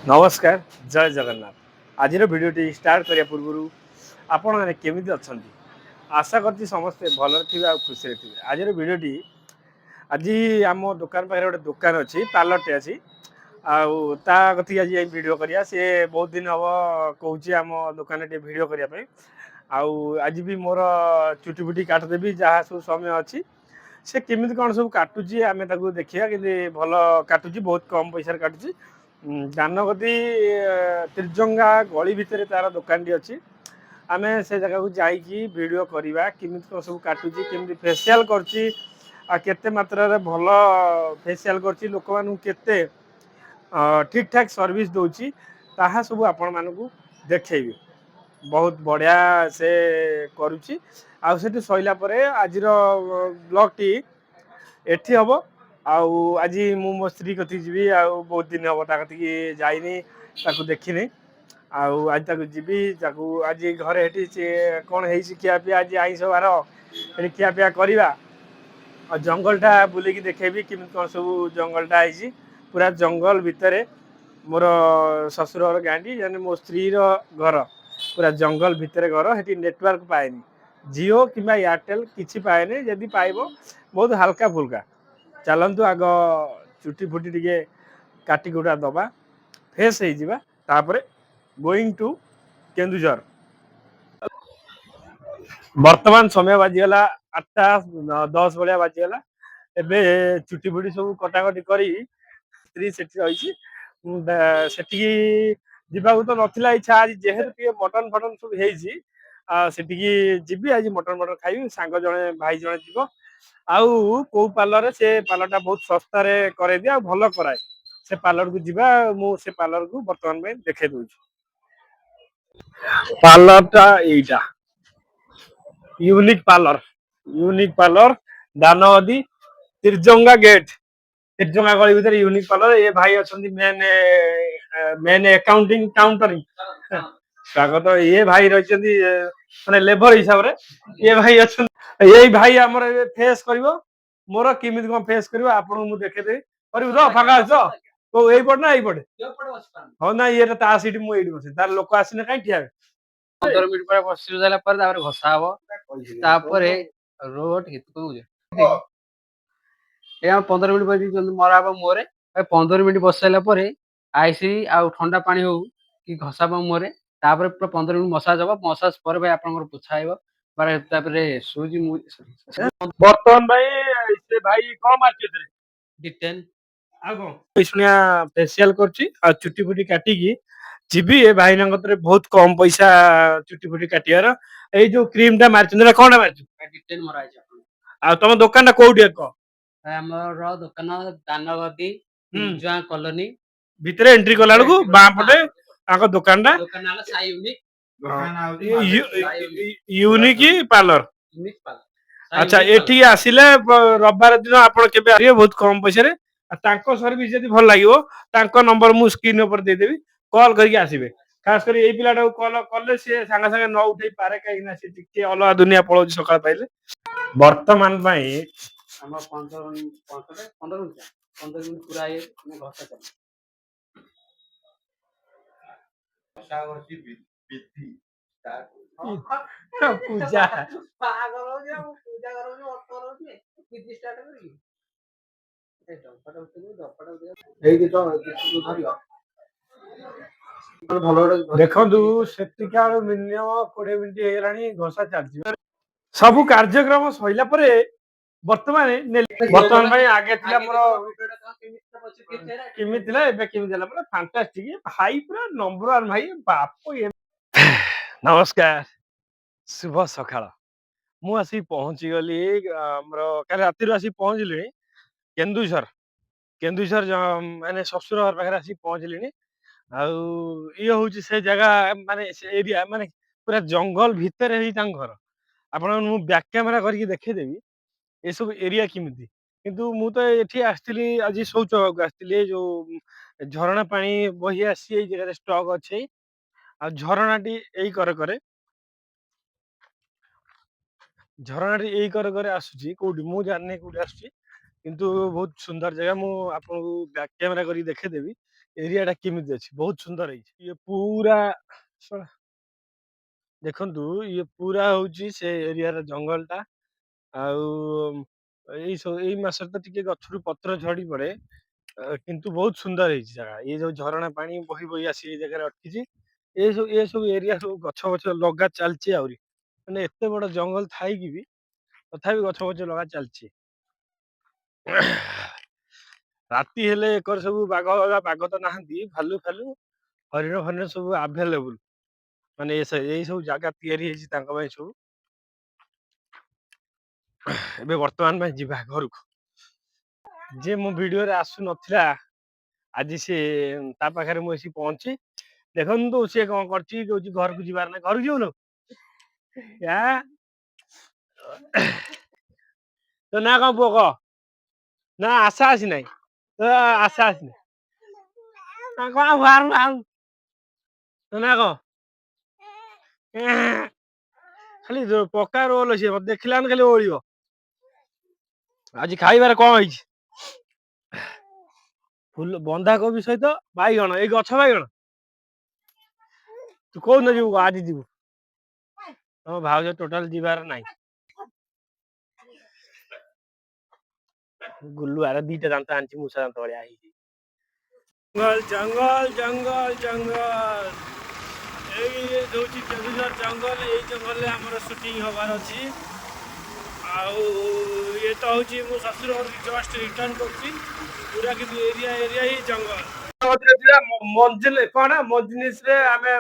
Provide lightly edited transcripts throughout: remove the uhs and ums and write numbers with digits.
नमस्कार जय जगन्नाथ आज भिडियोटी स्टार्ट करने पूर्व आपण मैंने केमी अच्छा आशा करती समस्ते भल थे खुशी थे आज भिडियोटी आज आम दुकान पाखे गोटे दुकान अच्छी पार्लरटे अच्छी आती आज भिड करा सी बहुत दिन हम कौच आम दुकान भिड करने आज भी मोर चुटी फुटी काटिदेवी जहाँ सब समय अच्छी से केमी कौन सब काटुची आम देखा कि भल काटुची बहुत कम पैसा काटुची दानगदी त्रिजंगा गली भितर तार दुकान टी अच्छी आम से जगह को जाइकी वीडियो करवा केमी कौन सब काटुची केमी फेसियाल करते मात्रा भल फेसियाल कर लोक मान ठीक ठाक सर्विस दौची ताहा सब आपण मानू देखी बहुत बढ़िया से करुच्ची आठ सैला आज ब्लॉग टी एठी हम आज मु मो स्त्री कति जी बहुत दिन हम कति जाइनी देखनी आज जी आज घरे कौन है खियापिया आज आईस बार ये खियापिया करवा जंगलटा बुलिकी देखेबी कि कौन सब जंगलटा है पूरा जंगल भितर मोर ससुर गाँटी जाने मो स्त्री घर पूरा जंगल भितर घर हेटी नेटवर्क पाएनी जियो कि एयरटेल किसी पाएनि जदि पाइब बहुत हल्का फुल्का चलतु आग चुटी फुटी टे काटी कुटा दबा फेस हो गोइंग टू केन्दुझर वर्तमान समय बाजीगला 8:10 भाया बाजीगला एबे चुटी फुटी सब कटाकटी करी स्त्री से रही जीवाक तो नाला इच्छा आज जेहेतु मटन फटन सब सेटिकी जीवी आज मटन मटन खाई सांग जड़े भाई जड़े जीव आउ को पार्लर से पार्लर टा बहुत सस्तार कर दिए भल कराए से पार्लर को जीवा मु से पार्लर को बर्तमान में देखे दूँ पार्लर टा यहीटा यूनिक पार्लर दानगदी त्रिजंगा गेट त्रिजंगा गली भीतर यूनिक पार्लर ये भाई अच्छा मेन मेन अकाउंटिंग काउंटर स्वागत ये भाई रही माने लेबर हिसाब रे ये भाई अच्छा यही भाई आमर फेस कर मोर केमी कौन फेस कर आपको मुझे देखेदेवी करू तो फाँका तो तो यही पटे ना यही पटे हाँ ना ये सीट मुझे बस तार लोक आसने कहीं ठिया 15 मिनिट पर बसी जाला पर तापर घसा हबो तापरे रोट हितको ए 15 मिनिट पर जल्दी मरा हबो मोरे 15 मिनिट बसैला पर आईसी आ ठंडा पानी हो कि घसा हबो मोरे तापर पूरा 15 मिनिट मसाज हबो मसाज पर भाई आपनकर पोछा आइबो पर तापरे सुजी मु बर्तमान भाई से भाई कम मार्केट रे डिटेन आ को सुनिया फेशियल करची आ चुटी फुटी काटिकी जीवी ए भाई नंगतरे बहुत कम पैसा चुटी फुटी काटियार ए जो क्रीम टा मारचंदरा कोनटा मारचु डिटेन मरा आइछ आपन आ तुम दुकान टा कोउडी को हमर दुकान दानगदी जुआ कॉलोनी भितर एंट्री कला को बाम पटे आको दुकान टा दुकान आला Sai unique parlour unique parlour अच्छा एठी आसिले रविवार दिन आपण केबे आरियो बहुत कम पैसा रे तांको सर्विस जदी भल लागिवो तांको नंबर मु स्क्रीन ऊपर दे देबी कॉल करके आसीबे खास कर एई पिलाटा कॉल करले से संगा संगा न उठै पारे काई ना से टिके अलगा दुनिया पळो सकाळ पाइले वर्तमान पई हम 15 मिनिट 15 मिनिट पूरा आए मैं घर से चल विधि पूजा पागल हो गया वो पूजा करो जो ऑटो करो जे विधि स्टार्ट करी ए डपटा उठे डपटा उठे एई तो धरियो देखु सेतिका मिनिमम 20 मिनिट हेलानी घोषा चलछि सब कार्यक्रम सइला परे वर्तमान वर्तमान भाई आगे थिला मोर केमी थिला एबे केमी देला पूरा फैंटास्टिक हाई पूरा नंबर 1 भाई बाप ये नमस्कार शुभ सकाळ मु आसी पहुंची गली हमर काल राति रो आसी पहुंचली केन्दुझर केन्दुझर माने ससुर घर पाखरे आसी पहुंचली ये हूँ से जगह माने से एरिया माने पूरा जंगल भितर ही घर आपण बैक कैमेरा करके देखेदेवी ये सब एरिया किमिति किंतु मु तो एठी आस्तिली आज शौच आस्तिली जो झरणा पानी बही आसी एई जगह स्टॉक अछि आ झरणाटी एई करे झरणाटी एई करे आसुची कोठी मु जानने कोठी आसुची किंतु बहुत सुंदर जगह मु आपको बैक कैमेरा करके देखेदेवी एरिया केमिति अछि बहुत सुंदर है ये पूरा देखंतु ये पूरा होउची से एरिया रे जंगल टा आउ एई मासर तो टिके गछरु पत्र झड़ी पड़े किंतु बहुत सुंदर है जगह ये जो झरणा पानी बही बही आसी ए जगह अटकी ये सब एरिया सब गछ गछ लगा चलची आउरी माने एते बड़ जंगल थाई कि भी तथापि गछ गछ लगा चलची राति हेले एकर सब बाघ तो नाहंती भालू फालू हरिण फरिण सब अवेलेबल माने ये सब जगह तैयारी ହେଇଛି ତାଙ୍କ ପାଇଁ ସବୁ ଏବେ ବର୍ତ୍ତମାନ ପାଇଁ ଯିବା ଘରକୁ जे मो वीडियो रे आसु नथिला आज से ता पाखरे मु एसी पहुंची देखंतु से कोन करची कहूची घर को जिबार ना घर को जीवनो या तो ना कोन पुओ क ना आशा आसी नाही तो आशा आसी ना कोन बाहर आउ तो ना को खाली पक्का रोल से मत देखिला खाली ओळियो आज खाइबार कोन होईची फुल बंधा कोबी सहित बाईगण ए गछ बाईगण तू कोन न जीव आज जीव हम भाउज टोटल जीवार नाही गुल्लू आरे दीटा दांत आंची मुसा दांत वाली आई जंगल जंगल जंगल जंगल ए दोची केंदुझर जंगल ए जंगल रे हमर शूटिंग होबार अछि आउ ये तो होची मो ससुर घर जस्ट रिटर्न करछि पूरा के एरिया एरिया ही जंगल मंजिल कोन मंजिनिस रे हमें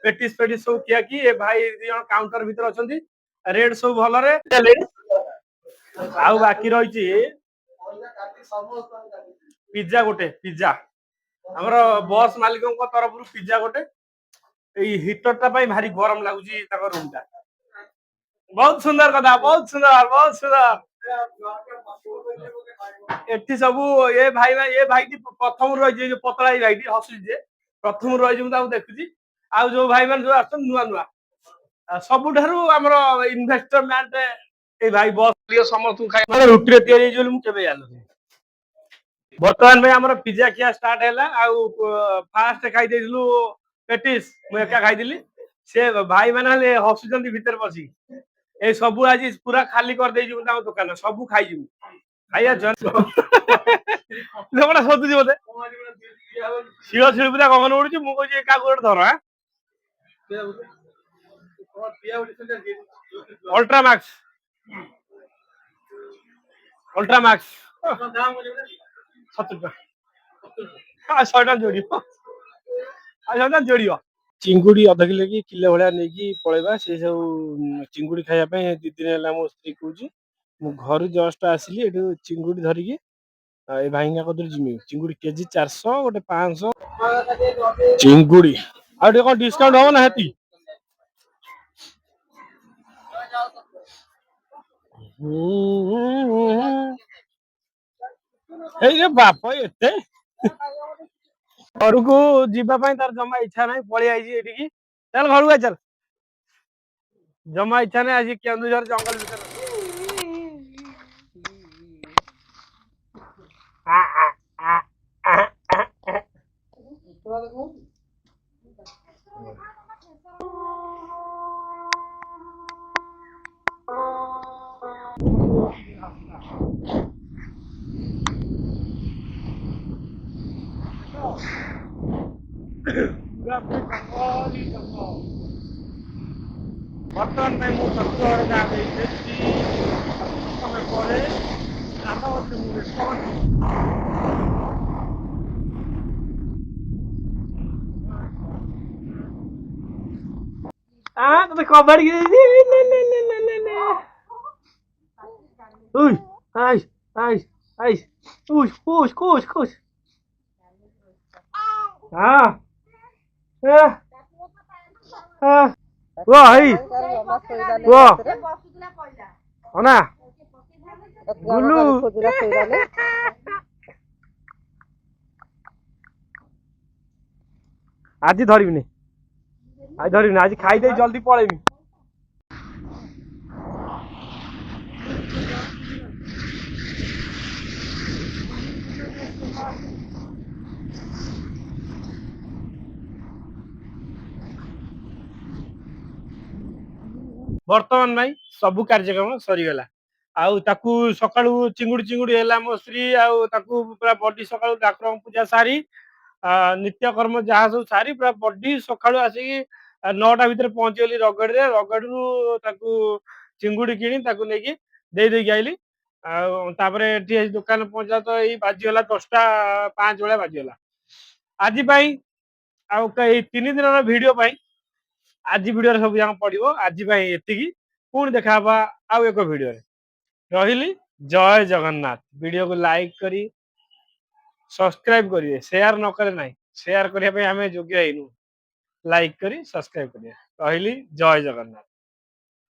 पेटिस पेटिस सब किया कि ए भाई जन काउंटर भीतर अछंती रेड सब भल रे आउ बाकी रहिछि पिज्जा गोटे पिज्जा हमर बॉस मालिकों को तरफ रु पिज्जा गोटे ए हीटर ता भाई भारी गरम लागुची ताको रूम ता बहुत सुंदर कथा बहुत सुंदर एठी सबु ए भाई प्रथम रहि जे पतला भाई हसुची जे प्रथम रहि जे मु देखुची आ जो भाई मान जो आछन नुआ नुआ सबुठारु हमर इन्वेस्टमेंट ए भाई बॉस लियो समस्त खाइ माने रुटी रे तयारी जे मु केबे जानो बर्तमान में हमर पिज्जा किया स्टार्ट हैला आउ फास्ट खाइ देलु पेटिस मु एका खाइ दिली से भाई माने हले हसुचंती भीतर बसी ए सबु आज पूरा खाली कर दे जिमु ताको दुकान सबु खाइ जिमु खाइया जन लोगडा सोदु जी मते सियो सिलपुरा गगन उडुची मु कहजी का गोड धर हा अल्ट्रा मैक्स अल्ट्रा मैक्स दाम 70 रुपया 100 टका जोड़ियो आ 100 टका जोड़ियो चिंगुड़ी अध किलो कि किलो भलिया नै कि पळेबा से सब चिंगुड़ी खाया पे दि दिन हला मो स्त्री कहूची मु घर जस्ट आसिली एठु चिंगुड़ी धरि कि ए भाईंगा कदर जिमी चिंगुड़ी केजी 400 गोटे 500 चिंगुड़ी आ डे कोन डिस्काउंट हो ना हेती हे रे बाप एते घर को जीवा तार जमा इच्छा ना पलि आई एठी चल घर को चल जमा इच्छा ना आज केंदुझर जंगल भीतर बर्तमान में मु ससुर घर जा समय परे राधा बच्चे मुझे तो कबड्डी उई आई आई आई उई कुछ हाँ वो हई वो होना गुल्लू आज धरबिनी आज खाई दे जल्दी पळेमी ବର୍ତ୍ତମାନ ପାଇଁ ସବୁ କାର୍ଯ୍ୟକ୍ରମ ସରିଗଲା। ଆଉ ତାକୁ ସକାଳୁ ଚିଙ୍ଗୁଡି ହେଲା ମୋ ସ୍ତ୍ରୀ ଆଉ ତାକୁ ପୁରା ବଡି ସକାଳୁ ଠାକୁରଙ୍କ ପୂଜା ସାରି ନିତ୍ୟକର୍ମ ଯାହା ସବୁ ସାରି ପୁରା ବଡି ସକାଳୁ ଆସିକି 9ଟା ଭିତରେ ପହଞ୍ଚିଗଲି ରଗଡିରେ। ରଗଡିରୁ ତାକୁ ଚିଙ୍ଗୁଡି କିଣି ତାକୁ ନେଇକି ଦେଇକି ଆଇଲି। ଆଉ ତାପରେ ଏଠି ଆସି ଦୋକାନ ପହଞ୍ଚିଲା ତ ଏଇ ବାଜିଗଲା 10ଟା 5 ଭଳିଆ ବାଜିଗଲା। ଆଜି ପାଇଁ ଆଉ ଏଇ 3 ଦିନର ଭିଡିଓ ପାଇଁ ଆଜି ଭିଡିଓରେ ସବୁ ଯାକ ପଡିବ। ଆଜି ପାଇଁ ଏତିକି। ପୁଣି ଦେଖା ହବା ଆଉ ଏକ ଭିଡିଓରେ। ରହିଲି। ଜୟ ଜଗନ୍ନାଥ। ଭିଡିଓକୁ ଲାଇକ୍ କରି ସବସ୍କ୍ରାଇବ କରିବେ। ସେୟାର ନ କଲେ ନାହିଁ। ସେୟାର କରିବା ପାଇଁ ଆମେ ଯୋଗ୍ୟ ହେଇନୁ। ଲାଇକ୍ କରି ସବସ୍କ୍ରାଇବ କରିବେ। ରହିଲି। ଜୟ ଜଗନ୍ନାଥ।